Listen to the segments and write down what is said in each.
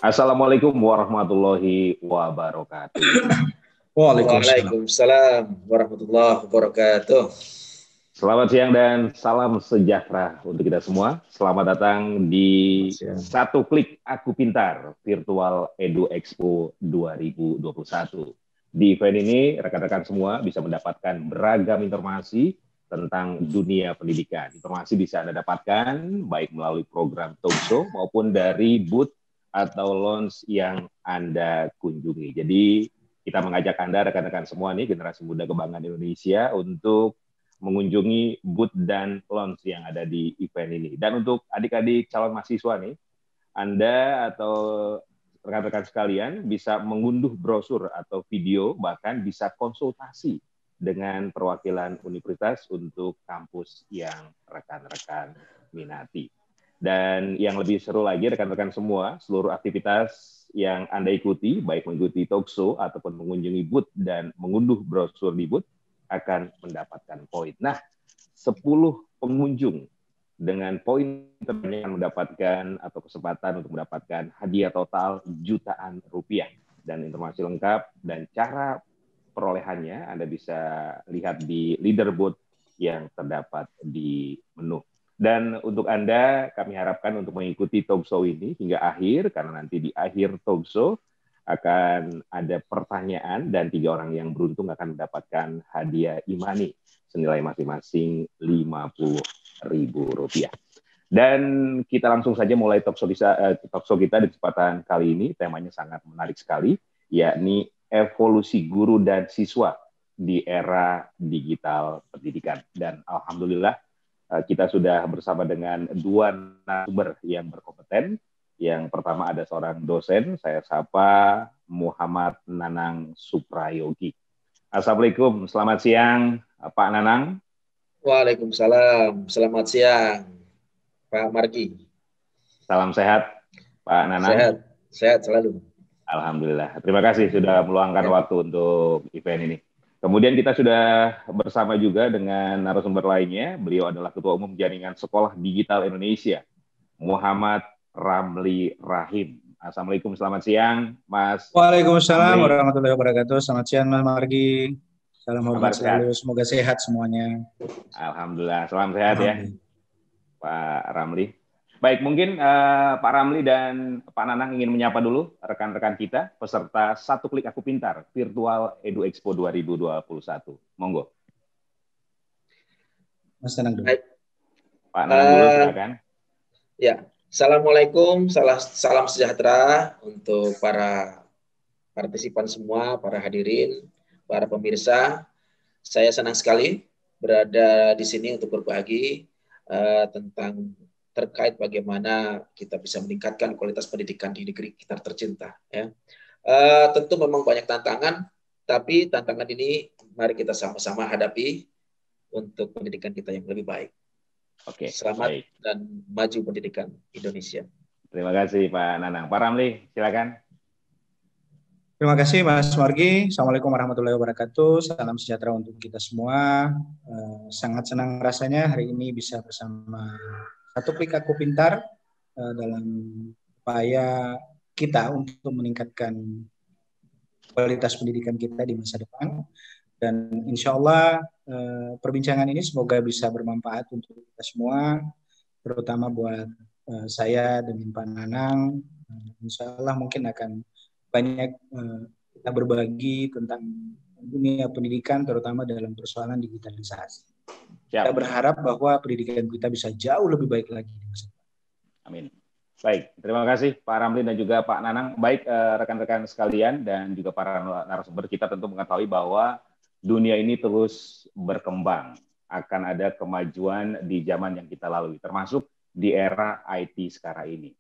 Assalamualaikum warahmatullahi wabarakatuh. Waalaikumsalam warahmatullahi wabarakatuh. Selamat siang dan salam sejahtera untuk kita semua. Selamat datang di Satu Klik Aku Pintar Virtual Edu Expo 2021. Di event ini, rekan-rekan semua bisa mendapatkan beragam informasi tentang dunia pendidikan. Informasi bisa Anda dapatkan baik melalui program talk show maupun dari booth atau launch yang Anda kunjungi. Jadi kita mengajak Anda, rekan-rekan semua nih, generasi muda kebanggaan Indonesia, untuk mengunjungi booth dan launch yang ada di event ini. Dan untuk adik-adik calon mahasiswa nih, Anda atau rekan-rekan sekalian bisa mengunduh brosur atau video, bahkan bisa konsultasi dengan perwakilan universitas untuk kampus yang rekan-rekan minati. Dan yang lebih seru lagi, rekan-rekan semua, seluruh aktivitas yang Anda ikuti, baik mengikuti talk show ataupun mengunjungi booth dan mengunduh brosur di booth, akan mendapatkan poin. Nah, 10 pengunjung dengan poin terbanyak akan mendapatkan atau kesempatan untuk mendapatkan hadiah total jutaan rupiah. Dan informasi lengkap dan cara perolehannya Anda bisa lihat di leaderboard yang terdapat di menu. Dan untuk Anda, kami harapkan untuk mengikuti talk show ini hingga akhir, karena nanti di akhir talk show akan ada pertanyaan dan 3 orang yang beruntung akan mendapatkan hadiah e-money senilai masing-masing Rp50.000. Dan kita langsung saja mulai talk show kita di kesempatan kali ini. Temanya sangat menarik sekali, yakni evolusi guru dan siswa di era digital pendidikan. Dan alhamdulillah kita sudah bersama dengan 2 narasumber yang berkompeten. Yang pertama ada seorang dosen, saya sapa Muhammad Nanang Suprayogi. Assalamualaikum, selamat siang Pak Nanang. Waalaikumsalam, selamat siang Pak Margi. Salam sehat Pak Nanang. Sehat selalu. Alhamdulillah, terima kasih sudah meluangkan waktu untuk event ini. Kemudian kita sudah bersama juga dengan narasumber lainnya. Beliau adalah Ketua Umum Jaringan Sekolah Digital Indonesia, Muhammad Ramli Rahim. Assalamualaikum, selamat siang, Mas. Waalaikumsalam warahmatullahi wabarakatuh. Selamat siang, Mas Margi. Salam hormat selalu. Semoga sehat semuanya. Alhamdulillah, salam sehat ya, Pak Ramli. Baik, mungkin Pak Ramli dan Pak Nanang ingin menyapa dulu rekan-rekan kita, peserta Satu Klik Aku Pintar, Virtual Edu Expo 2021. Monggo. Mas Nanang dulu. Pak Nanang dulu, silakan. Ya, Assalamualaikum, salam sejahtera untuk para partisipan semua, para hadirin, para pemirsa. Saya senang sekali berada di sini untuk berbagi tentang terkait bagaimana kita bisa meningkatkan kualitas pendidikan di negeri kita tercinta. Ya. Tentu memang banyak tantangan, tapi tantangan ini mari kita sama-sama hadapi untuk pendidikan kita yang lebih baik. Oke, selamat baik. Dan maju pendidikan Indonesia. Terima kasih Pak Nanang. Pak Ramli, silakan. Terima kasih Mas Margi. Assalamualaikum warahmatullahi wabarakatuh. Salam sejahtera untuk kita semua. Sangat senang rasanya hari ini bisa bersama Satu Klik Aku Pintar dalam upaya kita untuk meningkatkan kualitas pendidikan kita di masa depan. Dan insya Allah perbincangan ini semoga bisa bermanfaat untuk kita semua, terutama buat saya dengan Pak Nanang. Insya Allah mungkin akan banyak kita berbagi tentang dunia pendidikan, terutama dalam persoalan digitalisasi. Kita berharap bahwa pendidikan kita bisa jauh lebih baik lagi. Amin. Baik, terima kasih Pak Ramli dan juga Pak Nanang. Baik, rekan-rekan sekalian dan juga para narasumber, kita tentu mengetahui bahwa dunia ini terus berkembang. Akan ada kemajuan di zaman yang kita lalui, termasuk di era IT sekarang ini.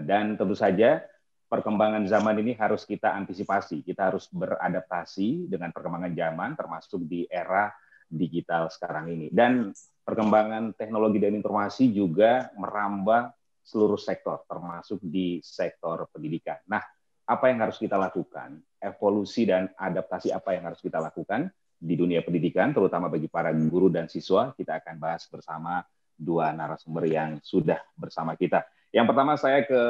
Dan tentu saja perkembangan zaman ini harus kita antisipasi. Kita harus beradaptasi dengan perkembangan zaman, termasuk di era digital sekarang ini. Dan perkembangan teknologi dan informasi juga merambah seluruh sektor, termasuk di sektor pendidikan. Nah, apa yang harus kita lakukan? Evolusi dan adaptasi apa yang harus kita lakukan di dunia pendidikan, terutama bagi para guru dan siswa? Kita akan bahas bersama 2 narasumber yang sudah bersama kita. Yang pertama saya ke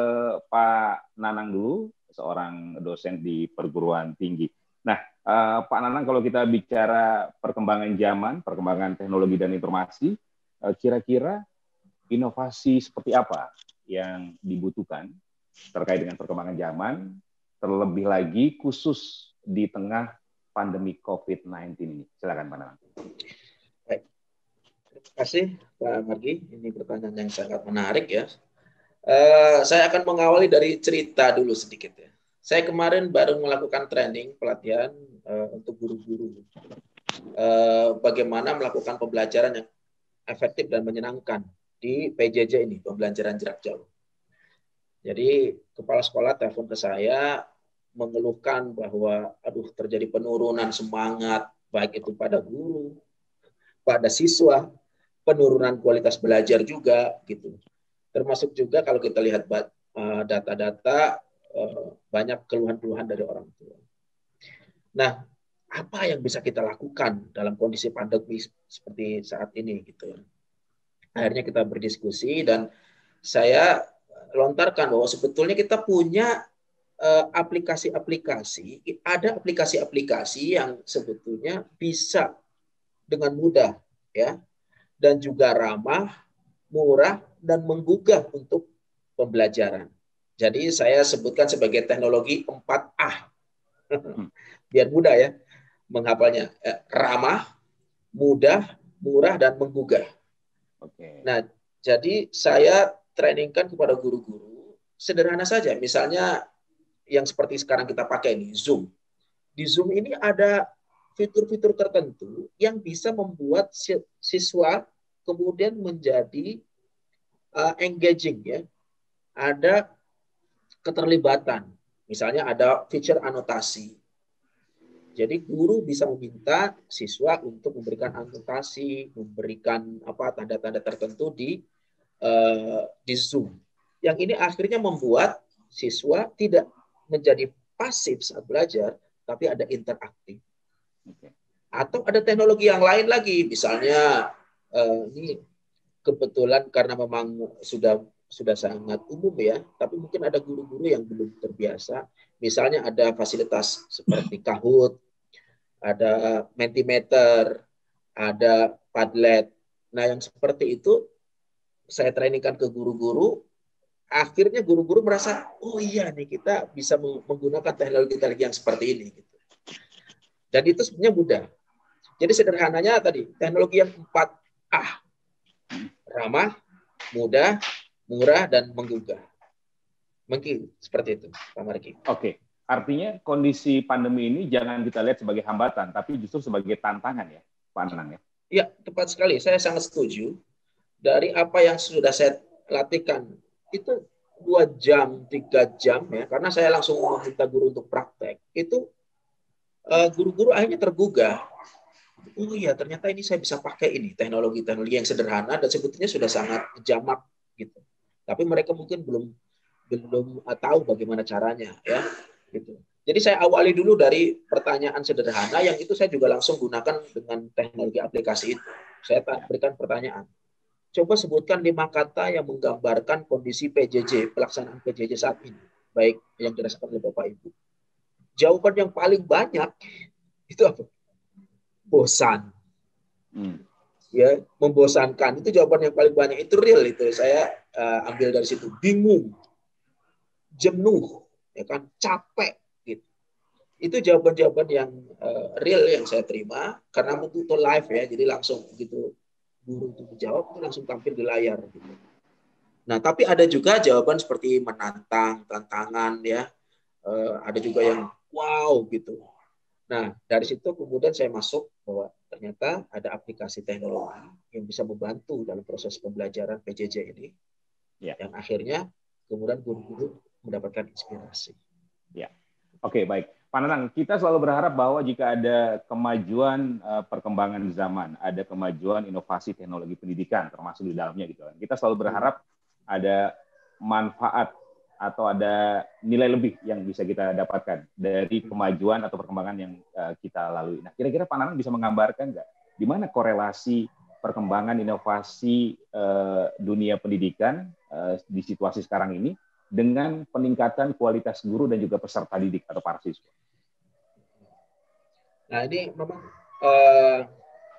Pak Nanang dulu, seorang dosen di perguruan tinggi. Nah, Pak Nanang, kalau kita bicara perkembangan zaman, perkembangan teknologi dan informasi, kira-kira inovasi seperti apa yang dibutuhkan terkait dengan perkembangan zaman, terlebih lagi khusus di tengah pandemi COVID-19 ini? Silakan Pak Nanang. Baik. Terima kasih Pak Margi. Ini pertanyaan yang sangat menarik ya. Saya akan mengawali dari cerita dulu sedikit ya. Saya kemarin baru melakukan training pelatihan untuk guru-guru bagaimana melakukan pembelajaran yang efektif dan menyenangkan di PJJ ini, pembelajaran jarak jauh. Jadi kepala sekolah telepon ke saya mengeluhkan bahwa terjadi penurunan semangat baik itu pada guru, pada siswa, penurunan kualitas belajar juga gitu. Termasuk juga kalau kita lihat data-data banyak keluhan-keluhan dari orang tua. Nah, apa yang bisa kita lakukan dalam kondisi pandemi seperti saat ini gitu. Akhirnya kita berdiskusi dan saya lontarkan bahwa sebetulnya kita punya aplikasi-aplikasi, ada aplikasi-aplikasi yang sebetulnya bisa dengan mudah ya dan juga ramah, murah dan menggugah untuk pembelajaran. Jadi saya sebutkan sebagai teknologi 4A. Biar mudah ya menghafalnya. Ramah, mudah, murah dan menggugah. Oke. Nah, jadi saya trainingkan kepada guru-guru sederhana saja. Misalnya yang seperti sekarang kita pakai ini, Zoom. Di Zoom ini ada fitur-fitur tertentu yang bisa membuat siswa kemudian menjadi engaging ya. Ada keterlibatan. Misalnya ada feature anotasi. Jadi guru bisa meminta siswa untuk memberikan anotasi, memberikan tanda-tanda tertentu di Zoom. Yang ini akhirnya membuat siswa tidak menjadi pasif saat belajar, tapi ada interaktif. Atau ada teknologi yang lain lagi, misalnya ini kebetulan karena memang sudah sangat umum ya, tapi mungkin ada guru-guru yang belum terbiasa. Misalnya ada fasilitas seperti Kahoot, ada Mentimeter, ada Padlet. Nah, yang seperti itu saya trainingkan ke guru-guru. Akhirnya guru-guru merasa, oh iya nih kita bisa menggunakan teknologi-teknologi yang seperti ini. Gitu. Dan itu sebenarnya mudah. Jadi sederhananya tadi, teknologi yang 4A. Ramah, mudah, murah, dan menggugah. Mungkin seperti itu, Pak Marki. Oke. Artinya kondisi pandemi ini jangan kita lihat sebagai hambatan, tapi justru sebagai tantangan ya, Pak Nanang ya? Ya, tepat sekali. Saya sangat setuju. Dari apa yang sudah saya latihkan, itu 2 jam, 3 jam ya, karena saya langsung meminta guru untuk praktek. Itu guru-guru akhirnya tergugah. Oh iya, ternyata ini saya bisa pakai ini, teknologi-teknologi yang sederhana dan sebetulnya sudah sangat jamak gitu. Tapi mereka mungkin belum tahu bagaimana caranya ya. Gitu. Jadi saya awali dulu dari pertanyaan sederhana yang itu saya juga langsung gunakan dengan teknologi aplikasi itu. Saya berikan pertanyaan. Coba sebutkan 5 kata yang menggambarkan kondisi PJJ, pelaksanaan PJJ saat ini. Baik yang dirasakan oleh Bapak Ibu. Jawaban yang paling banyak itu apa? Bosan. Ya, membosankan. Itu jawaban yang paling banyak. Itu real itu. Saya ambil dari situ. Bingung. Jenuh. Ya kan, capek gitu. Itu jawaban-jawaban yang real yang saya terima karena itu live ya, jadi langsung begitu guru itu menjawab itu langsung tampil di layar gitu. Nah, tapi ada juga jawaban seperti menantang, tantangan ya. Ada juga yang wow gitu. Nah, dari situ kemudian saya masuk bahwa ternyata ada aplikasi teknologi yang bisa membantu dalam proses pembelajaran PJJ ini. Ya. Yang akhirnya kemudian guru-guru mendapatkan inspirasi. Ya, oke, baik. Pak Nanang, kita selalu berharap bahwa jika ada kemajuan perkembangan zaman, ada kemajuan inovasi teknologi pendidikan, termasuk di dalamnya gitu kan. Kita selalu berharap ada manfaat atau ada nilai lebih yang bisa kita dapatkan dari kemajuan atau perkembangan yang kita lalui. Nah, kira-kira Pak Nanang bisa menggambarkan nggak di mana korelasi perkembangan inovasi dunia pendidikan di situasi sekarang ini dengan peningkatan kualitas guru dan juga peserta didik atau para siswa? Nah, ini memang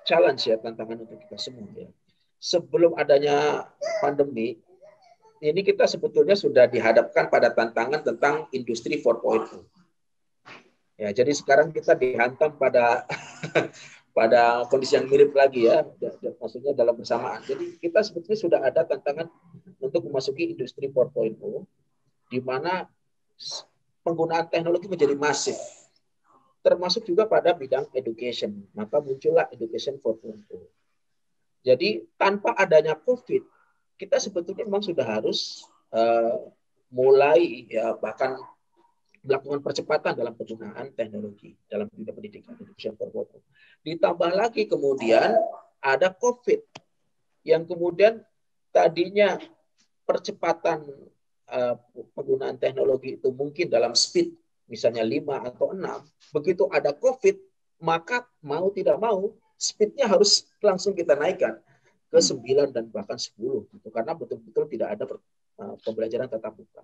challenge ya, tantangan untuk kita semua ya. Sebelum adanya pandemi, ini kita sebetulnya sudah dihadapkan pada tantangan tentang industri 4.0. Ya, jadi sekarang kita dihantam pada pada kondisi yang mirip lagi ya, maksudnya dalam bersamaan. Jadi kita sebetulnya sudah ada tantangan untuk memasuki industri 4.0, di mana penggunaan teknologi menjadi masif, termasuk juga pada bidang education. Maka muncullah education 4.0. Jadi tanpa adanya COVID, kita sebetulnya memang sudah harus mulai ya, bahkan melakukan percepatan dalam penggunaan teknologi dalam bidang pendidikan, education 4.0. Ditambah lagi kemudian ada COVID yang kemudian tadinya percepatan penggunaan teknologi itu mungkin dalam speed misalnya 5 atau 6, begitu ada COVID, maka mau tidak mau speednya harus langsung kita naikkan ke 9 dan bahkan 10 gitu, karena betul-betul tidak ada pembelajaran tatap muka.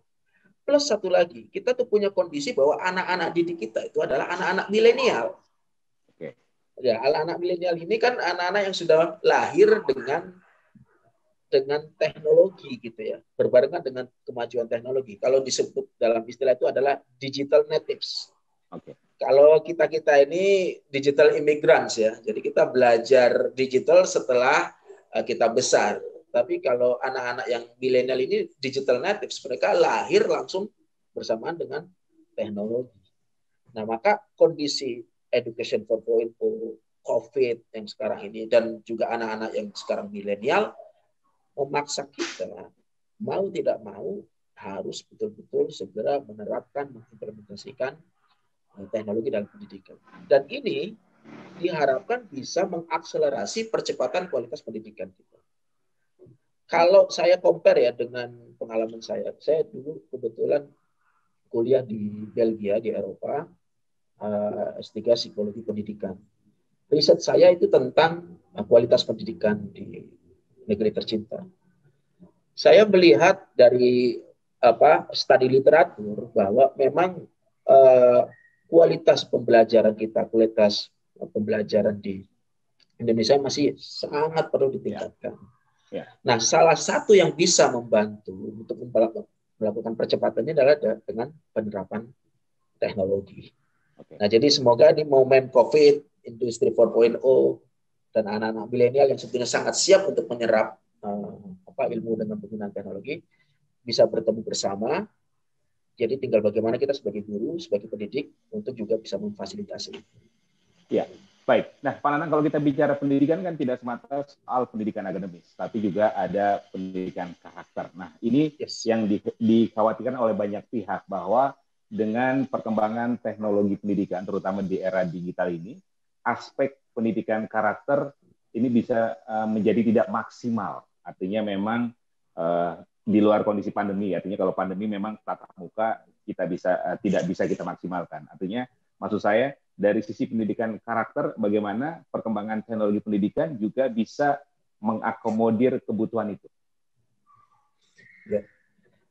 Plus satu lagi, kita tuh punya kondisi bahwa anak-anak didik kita itu adalah anak-anak milenial. Oke. Ya, anak-anak milenial ini kan anak-anak yang sudah lahir dengan teknologi gitu ya, berbarengan dengan kemajuan teknologi. Kalau disebut dalam istilah itu adalah digital natives. Oke. Kalau kita ini digital immigrants ya, jadi kita belajar digital setelah kita besar. Tapi kalau anak-anak yang milenial ini digital natives, mereka lahir langsung bersamaan dengan teknologi. Nah, maka kondisi education 4.0, COVID yang sekarang ini, dan juga anak-anak yang sekarang milenial, memaksa kita, mau tidak mau, harus betul-betul segera menerapkan, mengimplementasikan teknologi dalam pendidikan. Dan ini diharapkan bisa mengakselerasi percepatan kualitas pendidikan kita. Kalau saya compare ya dengan pengalaman saya dulu kebetulan kuliah di Belgia, di Eropa, S3 Psikologi Pendidikan. Riset saya itu tentang kualitas pendidikan di negeri tercinta. Saya melihat dari studi literatur bahwa memang kualitas pembelajaran kita, kualitas pembelajaran di Indonesia masih sangat perlu ditingkatkan. Ya. Nah, salah satu yang bisa membantu untuk melakukan percepatannya adalah dengan penerapan teknologi. Okay. Nah, jadi semoga di momen COVID, industri 4.0 dan anak-anak milenial yang sebetulnya sangat siap untuk menyerap ilmu dengan penggunaan teknologi bisa bertemu bersama. Jadi tinggal bagaimana kita sebagai guru, sebagai pendidik untuk juga bisa memfasilitasi itu. Ya. Baik, nah Pak Nanang, kalau kita bicara pendidikan kan tidak semata soal pendidikan akademis, tapi juga ada pendidikan karakter. Nah, ini yang dikhawatirkan oleh banyak pihak bahwa dengan perkembangan teknologi pendidikan, terutama di era digital ini, aspek pendidikan karakter ini bisa menjadi tidak maksimal. Artinya memang di luar kondisi pandemi, artinya kalau pandemi memang tatap muka kita tidak bisa kita maksimalkan. Artinya, maksud saya, dari sisi pendidikan karakter, bagaimana perkembangan teknologi pendidikan juga bisa mengakomodir kebutuhan itu. Ya.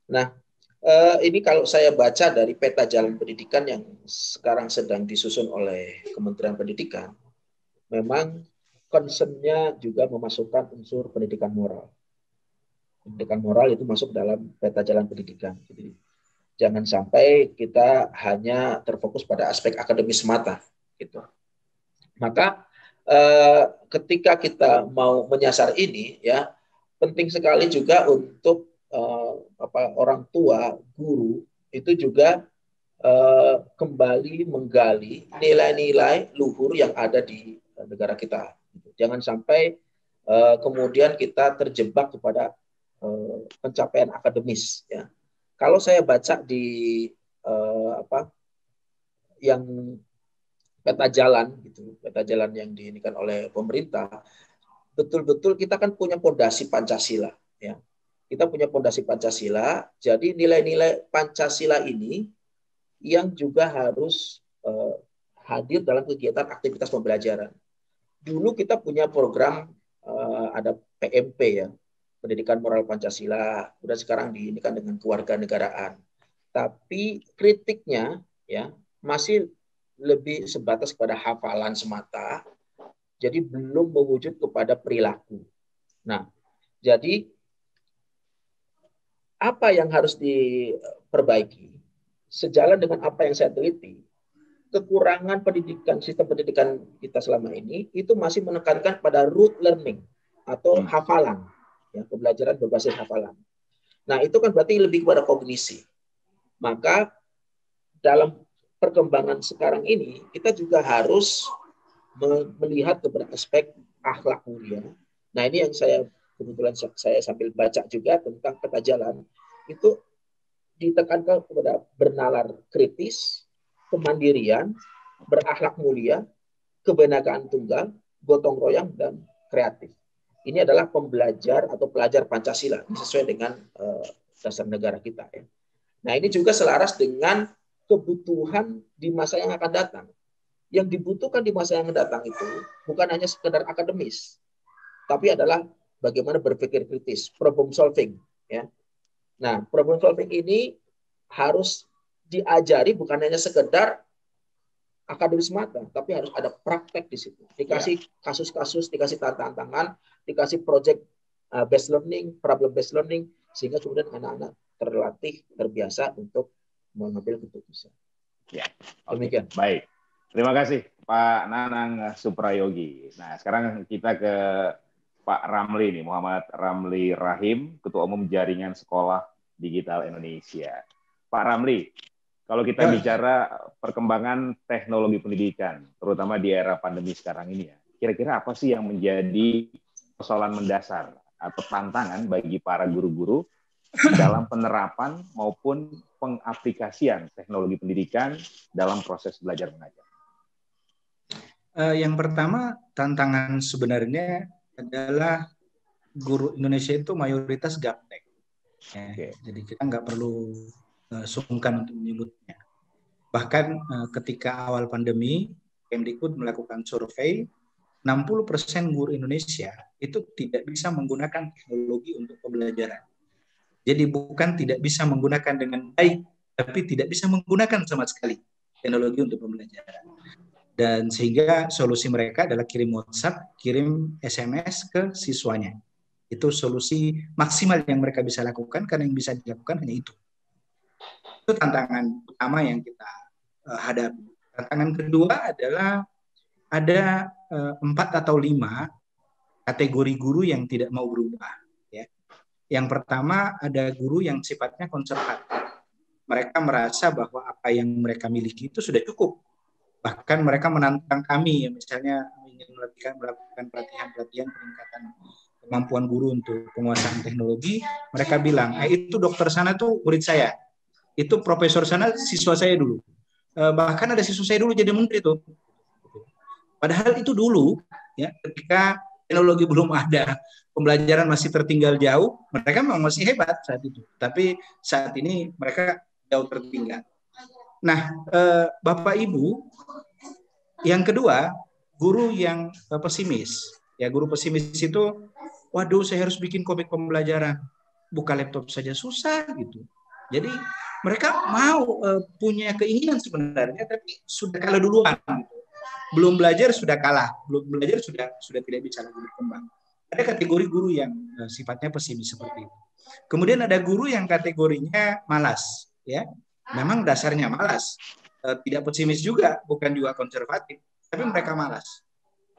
Nah, ini kalau saya baca dari peta jalan pendidikan yang sekarang sedang disusun oleh Kementerian Pendidikan, memang concern-nya juga memasukkan unsur pendidikan moral. Pendidikan moral itu masuk dalam peta jalan pendidikan. Jadi, jangan sampai kita hanya terfokus pada aspek akademis semata, gitu. Maka ketika kita mau menyasar ini, ya penting sekali juga untuk orang tua, guru itu juga kembali menggali nilai-nilai luhur yang ada di negara kita. Jangan sampai kemudian kita terjebak kepada pencapaian akademis, ya. Kalau saya baca di yang peta jalan gitu, peta jalan yang diinikan oleh pemerintah, betul-betul kita kan punya pondasi Pancasila, ya. Kita punya pondasi Pancasila, jadi nilai-nilai Pancasila ini yang juga harus hadir dalam kegiatan aktivitas pembelajaran. Dulu kita punya program ada PMP, ya, pendidikan moral Pancasila, kemudian sekarang diinikan dengan kewarganegaraan. Tapi kritiknya ya masih lebih sebatas pada hafalan semata, jadi belum mewujud kepada perilaku. Nah, jadi apa yang harus diperbaiki? Sejalan dengan apa yang saya teliti, kekurangan pendidikan, sistem pendidikan kita selama ini itu masih menekankan pada rote learning atau hafalan, ya, pembelajaran berbasis hafalan. Nah, itu kan berarti lebih kepada kognisi. Maka dalam perkembangan sekarang ini, kita juga harus melihat kepada aspek akhlak mulia. Nah, ini yang kebetulan saya sambil baca juga tentang peta jalan, itu ditekankan kepada bernalar kritis, kemandirian, berakhlak mulia, kebenakaan tunggal, gotong royong, dan kreatif. Ini adalah pembelajar atau pelajar Pancasila sesuai dengan dasar negara kita. Ya. Nah, ini juga selaras dengan kebutuhan di masa yang akan datang. Yang dibutuhkan di masa yang akan datang itu bukan hanya sekedar akademis, tapi adalah bagaimana berpikir kritis, problem solving. Ya. Nah, problem solving ini harus diajari bukan hanya sekedar akademis mata, tapi harus ada praktek di situ. Dikasih kasus-kasus, dikasih tantangan, dikasih project based learning, problem based learning, sehingga kemudian anak-anak terlatih, terbiasa untuk mengambil keputusan. Ya, demikian. Baik. Terima kasih Pak Nanang Suprayogi. Nah, sekarang kita ke Pak Ramli nih, Muhammad Ramli Rahim, Ketua Umum Jaringan Sekolah Digital Indonesia. Pak Ramli, kalau kita bicara perkembangan teknologi pendidikan, terutama di era pandemi sekarang ini ya, kira-kira apa sih yang menjadi persoalan mendasar atau tantangan bagi para guru-guru dalam penerapan maupun pengaplikasian teknologi pendidikan dalam proses belajar mengajar? Yang pertama, tantangan sebenarnya adalah guru Indonesia itu mayoritas gaptek. Ya, jadi kita nggak perlu sungkan untuk menyebutnya. Bahkan ketika awal pandemi, Kemdikbud melakukan survei, 60% guru Indonesia itu tidak bisa menggunakan teknologi untuk pembelajaran. Jadi bukan tidak bisa menggunakan dengan baik, tapi tidak bisa menggunakan sama sekali teknologi untuk pembelajaran. Dan sehingga solusi mereka adalah kirim WhatsApp, kirim SMS ke siswanya. Itu solusi maksimal yang mereka bisa lakukan, karena yang bisa dilakukan hanya itu. Itu tantangan utama yang kita hadapi. Tantangan kedua adalah ada 4 atau 5 kategori guru yang tidak mau berubah. Ya. Yang pertama, ada guru yang sifatnya konservatif. Mereka merasa bahwa apa yang mereka miliki itu sudah cukup. Bahkan mereka menantang kami, misalnya ingin melakukan pelatihan peningkatan kemampuan guru untuk penguasaan teknologi. Mereka bilang, itu dokter sana tuh murid saya, itu profesor sana siswa saya dulu. Bahkan ada siswa saya dulu jadi menteri tuh. Padahal itu dulu, ya, ketika teknologi belum ada, pembelajaran masih tertinggal jauh, mereka memang masih hebat saat itu. Tapi saat ini mereka jauh tertinggal. Nah, Bapak Ibu, yang kedua, guru yang pesimis. Ya, guru pesimis itu, waduh, saya harus bikin komik pembelajaran, buka laptop saja susah gitu. Jadi mereka mau punya keinginan sebenarnya, tapi sudah kalah duluan. Gitu. Belum belajar sudah kalah, belum belajar sudah tidak bisa lagi berkembang. Ada kategori guru yang sifatnya pesimis seperti itu. Kemudian ada guru yang kategorinya malas, ya. Memang dasarnya malas, tidak pesimis juga, bukan juga konservatif, tapi mereka malas.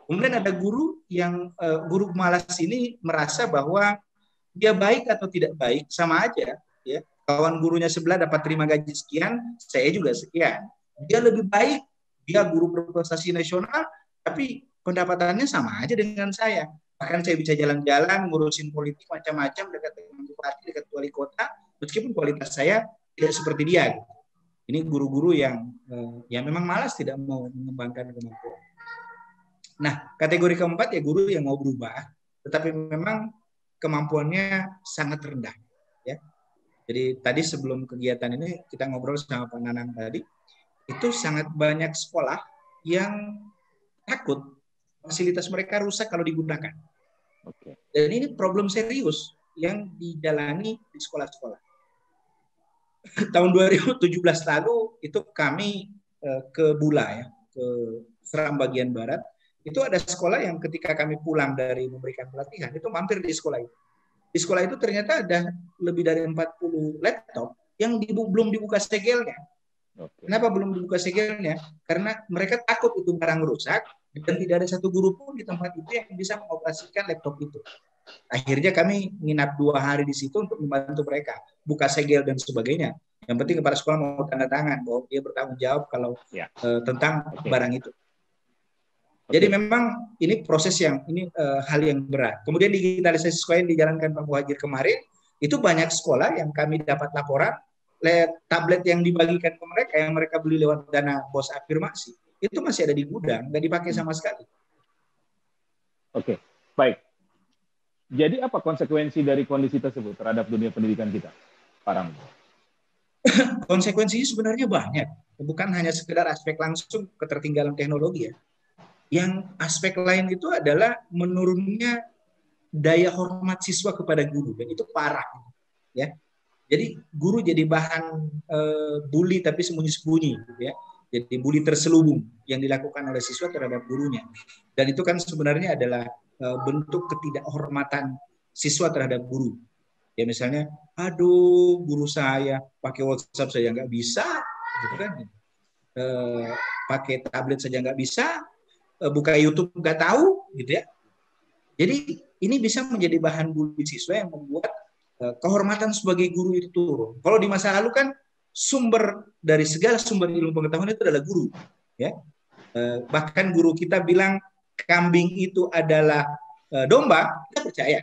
Kemudian ada guru yang guru malas ini merasa bahwa dia baik atau tidak baik sama aja, ya. Kawan gurunya sebelah dapat terima gaji sekian, saya juga sekian. Dia lebih baik, dia guru berprestasi nasional, tapi pendapatannya sama aja dengan saya. Bahkan saya bisa jalan-jalan, ngurusin politik macam-macam, dekat dengan bupati, dekat wali kota, meskipun kualitas saya tidak seperti dia. Ini guru-guru yang memang malas, tidak mau mengembangkan kemampuan. Nah, kategori keempat ya guru yang mau berubah, tetapi memang kemampuannya sangat rendah. Ya. Jadi tadi sebelum kegiatan ini kita ngobrol sama Pak Nanang tadi, itu sangat banyak sekolah yang takut fasilitas mereka rusak kalau digunakan. Dan ini problem serius. yang dijalani di sekolah-sekolah. Tahun 2017 lalu itu kami ke Bula ya, ke Seram bagian barat. Itu ada sekolah yang ketika kami pulang dari memberikan pelatihan itu mampir di sekolah itu. Di sekolah itu ternyata ada lebih dari 40 laptop yang belum dibuka segelnya. Kenapa belum dibuka segelnya? Karena mereka takut itu barang rusak dan tidak ada satu guru pun di tempat itu yang bisa mengoperasikan laptop itu. Akhirnya kami nginap 2 hari di situ untuk membantu mereka buka segel dan sebagainya. Yang penting kepala sekolah mau tanda tangan bahwa dia bertanggung jawab kalau tentang barang itu. Jadi memang ini proses yang hal yang berat. Kemudian digitalisasi sekolah yang dijalankan Pak Muhajir kemarin itu banyak sekolah yang kami dapat laporan tablet yang dibagikan ke mereka yang mereka beli lewat dana bos afirmasi itu masih ada di gudang, nggak dipakai sama sekali. Oke, baik. Jadi apa konsekuensi dari kondisi tersebut terhadap dunia pendidikan kita, Pak Ramli? Konsekuensinya sebenarnya banyak, bukan hanya sekedar aspek langsung ketertinggalan teknologi ya. Yang aspek lain itu adalah menurunnya daya hormat siswa kepada guru dan itu parah, ya. Jadi guru jadi bahan bully tapi sembunyi-sembunyi, gitu ya. Jadi bully terselubung yang dilakukan oleh siswa terhadap gurunya. Dan itu kan sebenarnya adalah bentuk ketidakhormatan siswa terhadap guru. Ya misalnya, aduh guru saya pakai WhatsApp saja nggak bisa, gitu kan? Pakai tablet saja nggak bisa, buka YouTube nggak tahu, gitu ya. Jadi ini bisa menjadi bahan bully siswa yang membuat kehormatan sebagai guru itu turun. Kalau di masa lalu kan sumber dari segala sumber ilmu pengetahuan itu adalah guru, ya. Bahkan guru kita bilang kambing itu adalah domba, kita percaya.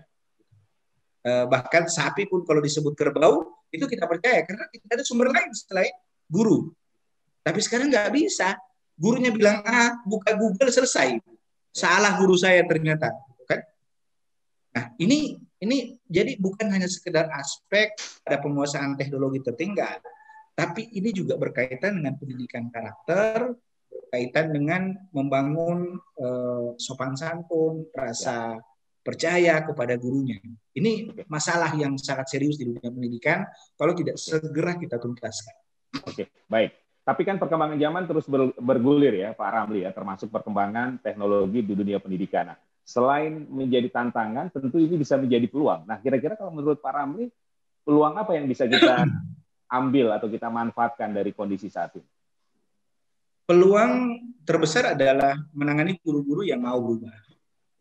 Bahkan sapi pun kalau disebut kerbau itu kita percaya karena tidak ada sumber lain selain guru. Tapi sekarang nggak bisa. Gurunya bilang A, buka Google selesai. Salah guru saya ternyata, kan? Nah ini jadi bukan hanya sekedar aspek ada penguasaan teknologi tertinggal, tapi ini juga berkaitan dengan pendidikan karakter, berkaitan dengan membangun sopan santun, rasa percaya kepada gurunya. Ini masalah yang sangat serius di dunia pendidikan kalau tidak segera kita tuntaskan. Oke, baik. Tapi kan perkembangan zaman terus bergulir ya Pak Ramli ya, termasuk perkembangan teknologi di dunia pendidikan. Nah, selain menjadi tantangan, tentu ini bisa menjadi peluang. Nah, kira-kira kalau menurut Pak Ramli, peluang apa yang bisa kita ambil atau kita manfaatkan dari kondisi saat ini? Peluang terbesar adalah menangani guru-guru yang mau berubah.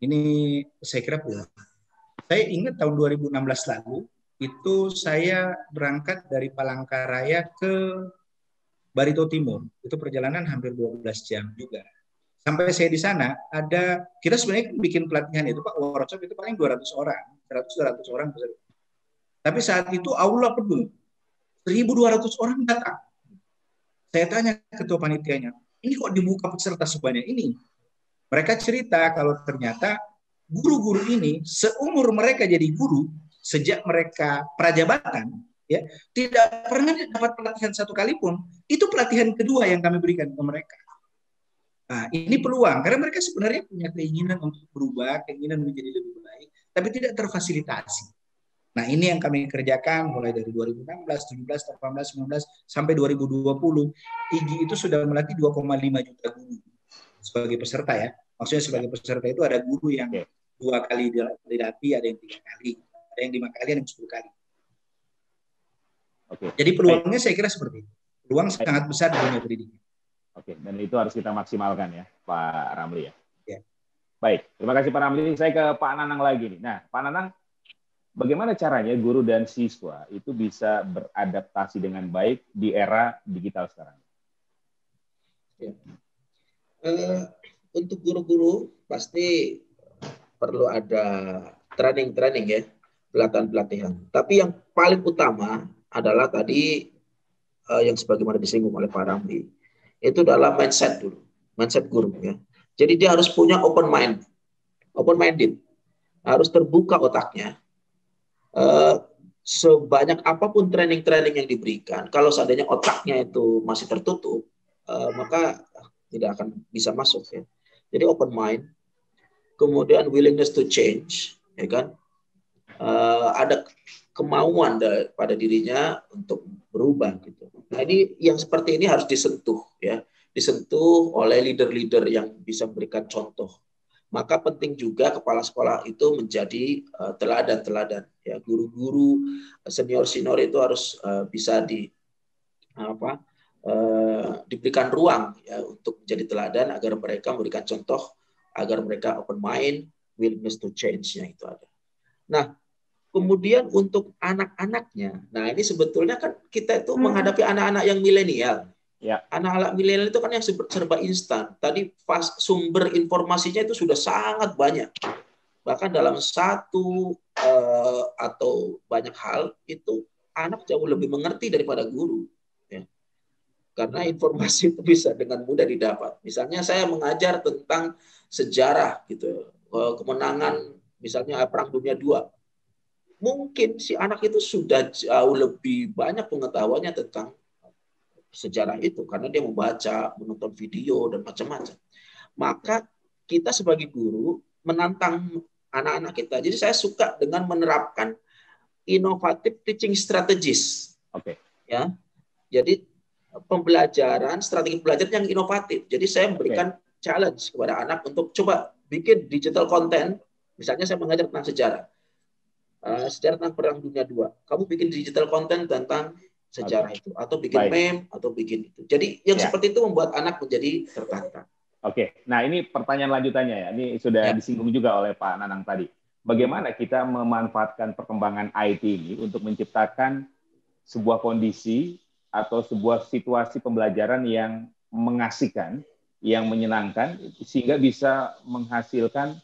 Ini saya kira peluang. Saya ingat tahun 2016 lalu, itu saya berangkat dari Palangkaraya ke Barito Timur. Itu perjalanan hampir 12 jam juga. Sampai saya di sana, kita sebenarnya bikin pelatihan itu Pak, workshop itu paling 200 orang, 100-200 orang. Tapi saat itu aula penuh, 1.200 orang datang. Saya tanya ketua panitianya, ini kok dibuka peserta sebanyak ini? Mereka cerita kalau ternyata guru-guru ini seumur mereka jadi guru, sejak mereka prajabatan, ya tidak pernah dapat pelatihan satu kali pun. Itu pelatihan kedua yang kami berikan ke mereka. Nah, ini peluang karena mereka sebenarnya punya keinginan untuk berubah, keinginan menjadi lebih baik, tapi tidak terfasilitasi. Nah, ini yang kami kerjakan mulai dari 2016, 17, 18, 19 sampai 2020. IGI itu sudah melatih 2,5 juta guru sebagai peserta ya. Maksudnya sebagai peserta itu ada guru yang 2 kali dilatih, ada yang 3 kali, ada yang 5 kali, ada yang 10 kali. Jadi peluangnya saya kira seperti itu. Peluang sangat besar di dunia pendidikan. Oke, dan itu harus kita maksimalkan ya, Pak Ramli ya. Ya. Baik, terima kasih Pak Ramli. Saya ke Pak Nanang lagi nih. Nah, Pak Nanang, bagaimana caranya guru dan siswa itu bisa beradaptasi dengan baik di era digital sekarang? Ya. Untuk guru-guru pasti perlu ada training ya, pelatihan. Tapi yang paling utama adalah tadi yang sebagaimana disinggung oleh Pak Ramli, itu adalah mindset dulu, mindset guru ya. Jadi dia harus punya open-minded, harus terbuka otaknya. Sebanyak apapun training yang diberikan, kalau seandainya otaknya itu masih tertutup, maka tidak akan bisa masuk ya. Jadi open mind, kemudian willingness to change, ya kan? ada kemauan pada dirinya untuk berubah gitu. Nah, ini yang seperti ini harus disentuh ya, disentuh oleh leader-leader yang bisa memberikan contoh. Maka penting juga kepala sekolah itu menjadi teladan-teladan ya, guru-guru senior-senior itu harus bisa diberikan ruang ya untuk menjadi teladan agar mereka memberikan contoh, agar mereka open mind, willingness to change-nya itu ada. Nah, kemudian untuk anak-anaknya, nah ini sebetulnya kan kita itu menghadapi anak-anak yang milenial. Ya. Anak-anak milenial itu kan yang serba instan. Tadi sumber informasinya itu sudah sangat banyak. Bahkan dalam satu atau banyak hal itu anak jauh lebih mengerti daripada guru. Ya. Karena informasi itu bisa dengan mudah didapat. Misalnya saya mengajar tentang sejarah gitu, kemenangan misalnya Perang Dunia II. Mungkin si anak itu sudah jauh lebih banyak pengetahuannya tentang sejarah itu karena dia membaca, menonton video dan macam-macam. Maka kita sebagai guru menantang anak-anak kita. Jadi saya suka dengan menerapkan inovatif teaching strategies. Oke. Ya. Jadi pembelajaran, strategi pembelajaran yang inovatif. Jadi saya memberikan challenge kepada anak untuk coba bikin digital content. Misalnya saya mengajar tentang sejarah. Sejarah tentang Perang Dunia II. Kamu bikin digital content tentang sejarah itu, atau bikin meme, atau bikin itu. Jadi yang seperti itu membuat anak menjadi tertantang. Oke, nah ini pertanyaan lanjutannya ya. Ini sudah disinggung juga oleh Pak Nanang tadi. Bagaimana kita memanfaatkan perkembangan IT ini untuk menciptakan sebuah kondisi atau sebuah situasi pembelajaran yang mengasihkan, yang menyenangkan, sehingga bisa menghasilkan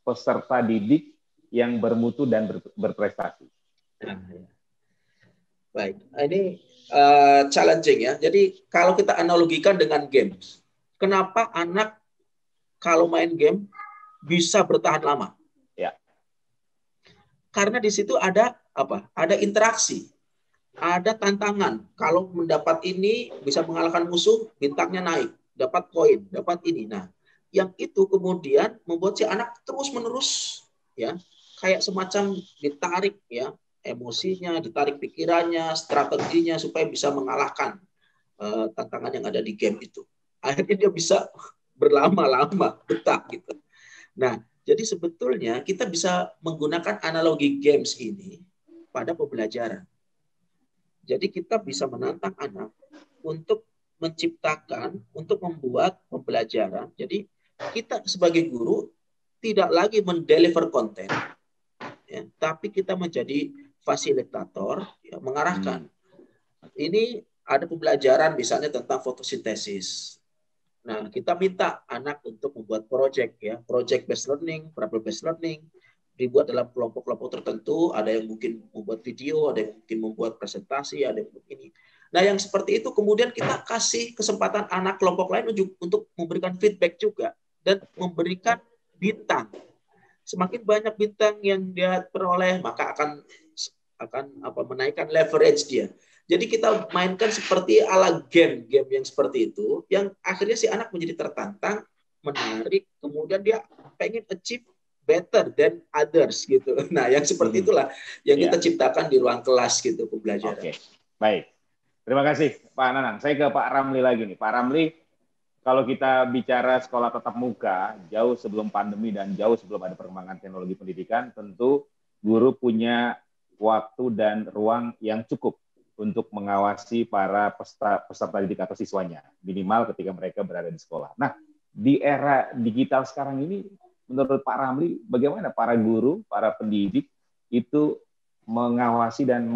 peserta didik yang bermutu dan berprestasi. Baik, ini challenging ya. Jadi kalau kita analogikan dengan games, kenapa anak kalau main game bisa bertahan lama? Ya. Karena di situ ada apa? Ada interaksi, ada tantangan. Kalau mendapat ini bisa mengalahkan musuh, bintangnya naik, dapat koin, dapat ini. Nah, yang itu kemudian membuat si anak terus-menerus ya, kayak semacam ditarik ya, emosinya, ditarik pikirannya, strateginya supaya bisa mengalahkan tantangan yang ada di game itu. Akhirnya dia bisa berlama-lama betah gitu. Nah, jadi sebetulnya kita bisa menggunakan analogi games ini pada pembelajaran. Jadi kita bisa menantang anak untuk menciptakan, untuk membuat pembelajaran. Jadi kita sebagai guru tidak lagi mendeliver konten, ya, tapi kita menjadi fasilitator, ya, mengarahkan. Ini ada pembelajaran misalnya tentang fotosintesis. Nah, kita minta anak untuk membuat project ya, project based learning, problem based learning, dibuat dalam kelompok-kelompok tertentu, ada yang mungkin membuat video, ada yang mungkin membuat presentasi, ada yang ini. Nah, yang seperti itu kemudian kita kasih kesempatan anak kelompok lain untuk memberikan feedback juga dan memberikan bintang. Semakin banyak bintang yang dia peroleh, maka akan menaikkan leverage dia. Jadi kita mainkan seperti ala game yang seperti itu, yang akhirnya si anak menjadi tertantang, menarik, kemudian dia pengen achieve better than others gitu. Nah, yang seperti itulah yang kita ciptakan di ruang kelas gitu pembelajaran. Oke, baik. Terima kasih Pak Nanang. Saya ke Pak Ramli lagi nih. Pak Ramli, kalau kita bicara sekolah tatap muka, jauh sebelum pandemi dan jauh sebelum ada perkembangan teknologi pendidikan, tentu guru punya waktu dan ruang yang cukup untuk mengawasi para peserta didik atau siswanya, minimal ketika mereka berada di sekolah. Nah, di era digital sekarang ini, menurut Pak Ramli, bagaimana para guru, para pendidik itu mengawasi dan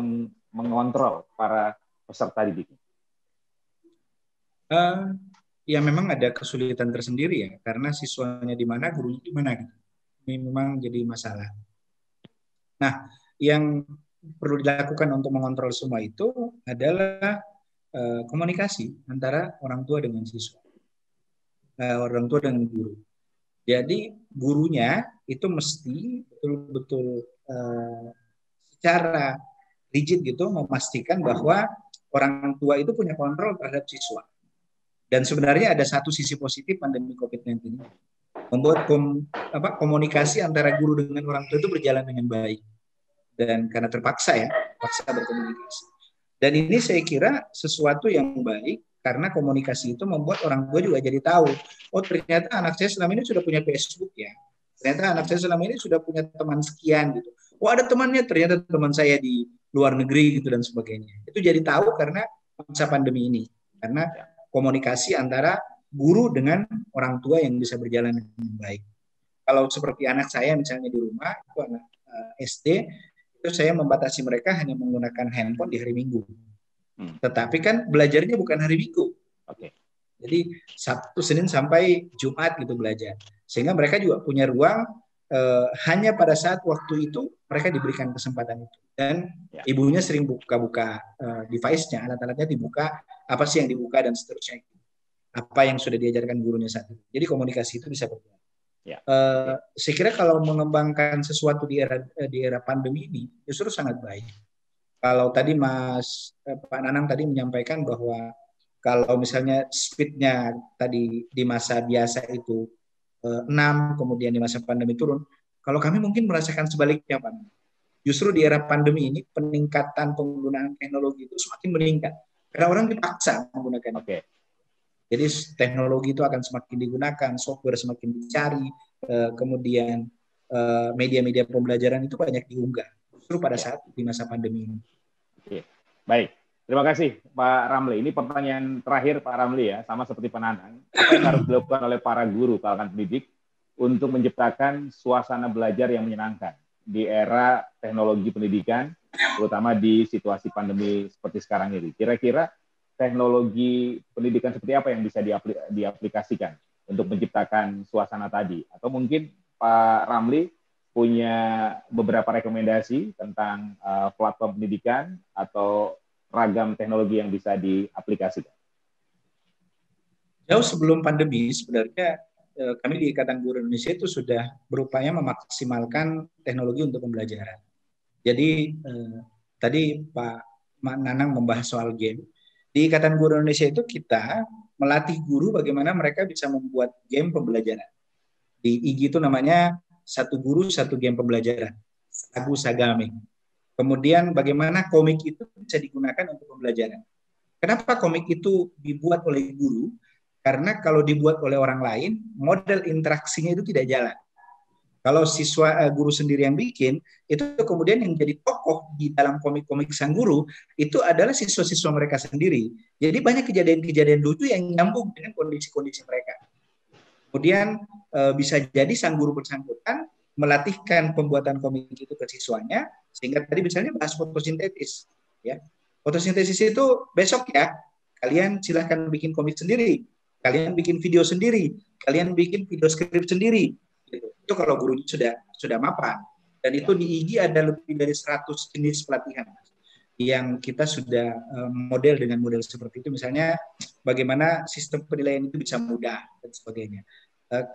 mengontrol para peserta didik? Ya memang ada kesulitan tersendiri ya, karena siswanya di mana, gurunya di mana. Ini memang jadi masalah. Nah, yang perlu dilakukan untuk mengontrol semua itu adalah komunikasi antara orang tua dengan siswa, orang tua dengan guru. Jadi gurunya itu mesti betul-betul secara rigid gitu memastikan bahwa orang tua itu punya kontrol terhadap siswa. Dan sebenarnya ada satu sisi positif pandemi COVID-19 ini, membuat komunikasi antara guru dengan orang tua itu berjalan dengan baik. dan karena terpaksa berkomunikasi. Dan ini saya kira sesuatu yang baik karena komunikasi itu membuat orang tua juga jadi tahu, oh ternyata anak saya selama ini sudah punya Facebook ya, ternyata anak saya selama ini sudah punya teman sekian gitu. Oh ada temannya, ternyata teman saya di luar negeri gitu dan sebagainya. Itu jadi tahu karena masa pandemi ini, karena komunikasi antara guru dengan orang tua yang bisa berjalan dengan baik. Kalau seperti anak saya misalnya di rumah, itu anak SD, itu saya membatasi mereka hanya menggunakan handphone di hari Minggu. Tetapi kan belajarnya bukan hari Minggu. Oke. Jadi Sabtu, Senin sampai Jumat gitu belajar. Sehingga mereka juga punya ruang hanya pada saat waktu itu mereka diberikan kesempatan itu. Dan ibunya sering buka-buka device-nya, alat-alatnya dibuka, apa sih yang dibuka dan seterusnya. Apa yang sudah diajarkan gurunya saat itu. Jadi komunikasi itu bisa berjalan. Saya kira kalau mengembangkan sesuatu di era pandemi ini justru sangat baik. Kalau tadi Pak Nanang tadi menyampaikan bahwa kalau misalnya speed-nya tadi di masa biasa itu 6, kemudian di masa pandemi turun, kalau kami mungkin merasakan sebaliknya, Pak. Justru di era pandemi ini peningkatan penggunaan teknologi itu semakin meningkat karena orang dipaksa menggunakan. Jadi teknologi itu akan semakin digunakan, software semakin dicari, kemudian media-media pembelajaran itu banyak diunggah justru pada saat di masa pandemi ini. Oke. Baik, terima kasih Pak Ramli. Ini pertanyaan terakhir Pak Ramli ya, sama seperti Pak Nanang. Apa yang harus dilakukan oleh para guru kalangan pendidik untuk menciptakan suasana belajar yang menyenangkan di era teknologi pendidikan, terutama di situasi pandemi seperti sekarang ini? Kira-kira teknologi pendidikan seperti apa yang bisa diaplikasikan untuk menciptakan suasana tadi? Atau mungkin Pak Ramli punya beberapa rekomendasi tentang platform pendidikan atau ragam teknologi yang bisa diaplikasikan? Jauh sebelum pandemi, sebenarnya kami di Ikatan Guru Indonesia itu sudah berupaya memaksimalkan teknologi untuk pembelajaran. Jadi tadi Pak Nanang membahas soal game. Di Ikatan Guru Indonesia itu kita melatih guru bagaimana mereka bisa membuat game pembelajaran. Di IG itu namanya Satu Guru Satu Game Pembelajaran, Sagu Sagame. Kemudian bagaimana komik itu bisa digunakan untuk pembelajaran. Kenapa komik itu dibuat oleh guru? Karena kalau dibuat oleh orang lain, model interaksinya itu tidak jalan. Kalau guru sendiri yang bikin, itu kemudian yang jadi tokoh di dalam komik-komik sang guru, itu adalah siswa-siswa mereka sendiri. Jadi banyak kejadian-kejadian lucu yang nyambung dengan kondisi-kondisi mereka. Kemudian bisa jadi sang guru bersangkutan melatihkan pembuatan komik itu ke siswanya, sehingga tadi misalnya bahas fotosintesis. Ya. Fotosintesis itu besok ya, kalian silahkan bikin komik sendiri, kalian bikin video sendiri, kalian bikin video skrip sendiri. Itu kalau gurunya sudah mapan. Dan itu di IG ada lebih dari 100 jenis pelatihan yang kita sudah model dengan model seperti itu. Misalnya bagaimana sistem penilaian itu bisa mudah dan sebagainya.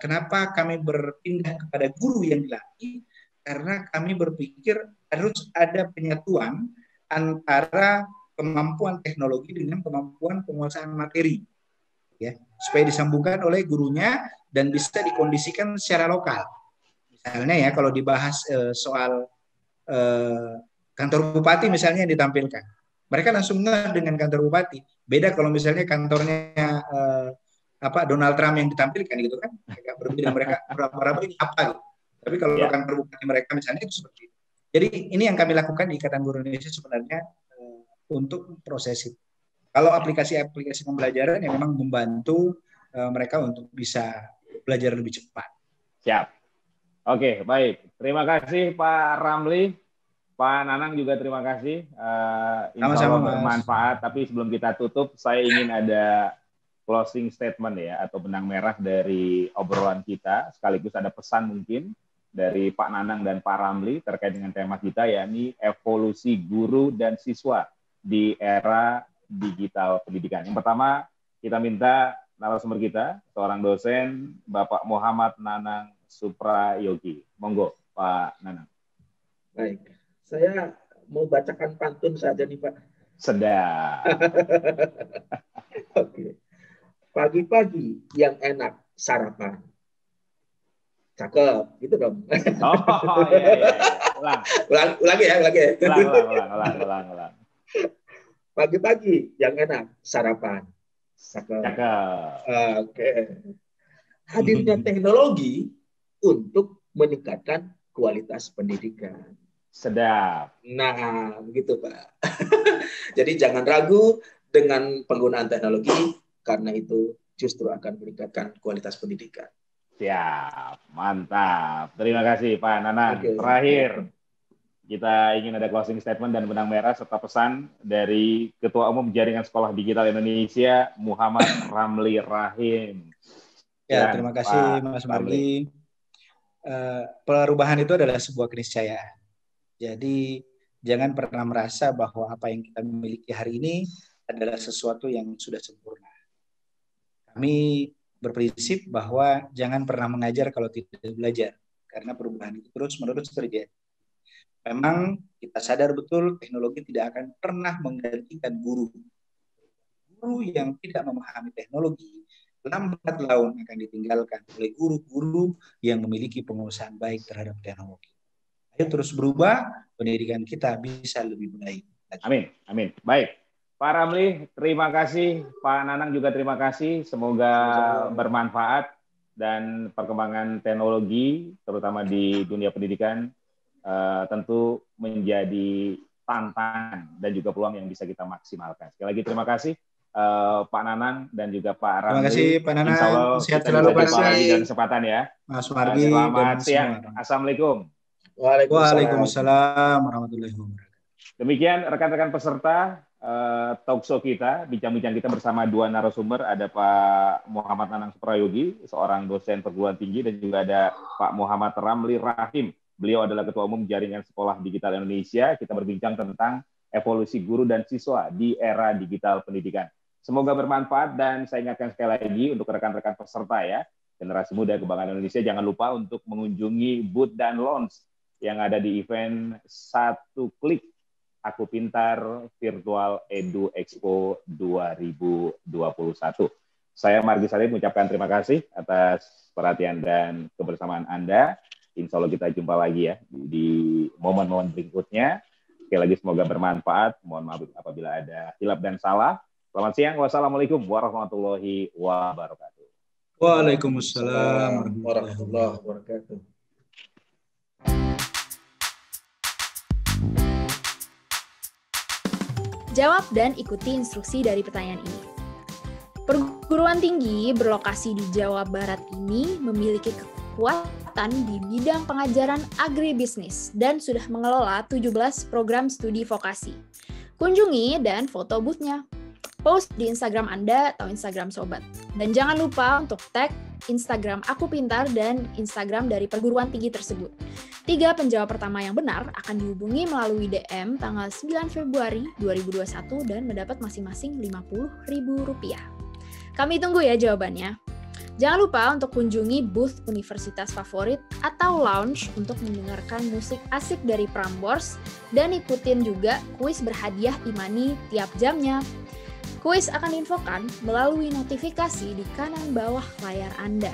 Kenapa kami berpindah kepada guru yang dilatih? Karena kami berpikir harus ada penyatuan antara kemampuan teknologi dengan kemampuan penguasaan materi. Ya, supaya disambungkan oleh gurunya dan bisa dikondisikan secara lokal. Misalnya ya kalau dibahas soal kantor bupati misalnya yang ditampilkan, mereka langsung ngeh dengan kantor bupati. Beda kalau misalnya kantornya Donald Trump yang ditampilkan gitu kan, mereka berapa ini apa gitu. Tapi kalau kantor bupati mereka misalnya itu seperti itu. Jadi ini yang kami lakukan di Ikatan Guru Indonesia sebenarnya untuk proses itu. Kalau aplikasi-aplikasi pembelajaran yang memang membantu mereka untuk bisa belajar lebih cepat. Siap. Oke, baik. Terima kasih Pak Ramli. Pak Nanang juga terima kasih. Insya Allah bermanfaat. Tapi sebelum kita tutup, saya ingin ada closing statement ya, atau benang merah dari obrolan kita. Sekaligus ada pesan mungkin dari Pak Nanang dan Pak Ramli terkait dengan tema kita, yakni evolusi guru dan siswa di era digital pendidikan. Yang pertama, kita minta narasumber kita, seorang dosen, Bapak Muhammad Nanang Suprayogi. Monggo, Pak Nanang. Baik, saya mau bacakan pantun saja nih, Pak. Sedap. Oke. Pagi-pagi yang enak sarapan. Cakep, gitu dong. Oh, iya. Ulangi ya. Ulang. Pagi-pagi yang enak sarapan. Cakep. Oke. Hadirnya teknologi untuk meningkatkan kualitas pendidikan. Sedap. Nah, begitu Pak. Jadi jangan ragu dengan penggunaan teknologi karena itu justru akan meningkatkan kualitas pendidikan. Siap, mantap. Terima kasih Pak Nanang. Terakhir, kita ingin ada closing statement dan benang merah serta pesan dari Ketua Umum Jaringan Sekolah Digital Indonesia, Muhammad Ramli Rahim. Ya, terima kasih Mas Margi. Perubahan itu adalah sebuah keniscayaan. Jadi jangan pernah merasa bahwa apa yang kita miliki hari ini adalah sesuatu yang sudah sempurna. Kami berprinsip bahwa jangan pernah mengajar kalau tidak belajar, karena perubahan itu terus-menerus terjadi. Memang kita sadar betul teknologi tidak akan pernah menggantikan guru. Guru yang tidak memahami teknologi lambat laun akan ditinggalkan oleh guru-guru yang memiliki penguasaan baik terhadap teknologi. Ayo terus berubah, pendidikan kita bisa lebih baik. Amin. Baik. Pak Ramli, terima kasih. Pak Nanang juga terima kasih. Semoga bermanfaat dan perkembangan teknologi, terutama di dunia pendidikan, tentu menjadi tantangan dan juga peluang yang bisa kita maksimalkan. Sekali lagi terima kasih Pak Nanang dan juga Pak Ramli. Terima kasih Pak Nanang. Insya Allah sehat kita selalu bisa jumpa lagi dalam kesempatan ya. Mas Margi. Selamat siang. Assalamualaikum. Waalaikumsalam warahmatullahi wabarakatuh. Demikian rekan-rekan peserta talkshow kita, bincang-bincang kita bersama dua narasumber, ada Pak Muhammad Nanang Suprayogi, seorang dosen perguruan tinggi, dan juga ada Pak Muhammad Ramli Rahim. Beliau adalah Ketua Umum Jaringan Sekolah Digital Indonesia. Kita berbincang tentang evolusi guru dan siswa di era digital pendidikan. Semoga bermanfaat dan saya ingatkan sekali lagi untuk rekan-rekan peserta ya, generasi muda kebanggaan Indonesia, jangan lupa untuk mengunjungi booth dan launch yang ada di event Satu Klik Aku Pintar Virtual Edu Expo 2021. Saya Margi Salim mengucapkan terima kasih atas perhatian dan kebersamaan Anda. Insya Allah kita jumpa lagi ya di momen-momen berikutnya. Sekali lagi semoga bermanfaat. Mohon maaf apabila ada hilaf dan salah. Selamat siang. Wassalamualaikum warahmatullahi wabarakatuh. Waalaikumsalam warahmatullahi wabarakatuh. Jawab dan ikuti instruksi dari pertanyaan ini. Perguruan tinggi berlokasi di Jawa Barat ini memiliki kekuatan di bidang pengajaran agribisnis dan sudah mengelola 17 program studi vokasi. Kunjungi dan foto booth-nya. Post di Instagram Anda atau Instagram Sobat. Dan jangan lupa untuk tag Instagram Aku Pintar dan Instagram dari perguruan tinggi tersebut. 3 penjawab pertama yang benar akan dihubungi melalui DM tanggal 9 Februari 2021 dan mendapat masing-masing Rp50.000. Kami tunggu ya jawabannya. Jangan lupa untuk kunjungi booth universitas favorit atau lounge untuk mendengarkan musik asik dari Prambors dan ikutin juga kuis berhadiah e-money tiap jamnya. Kuis akan diinfokan melalui notifikasi di kanan bawah layar Anda.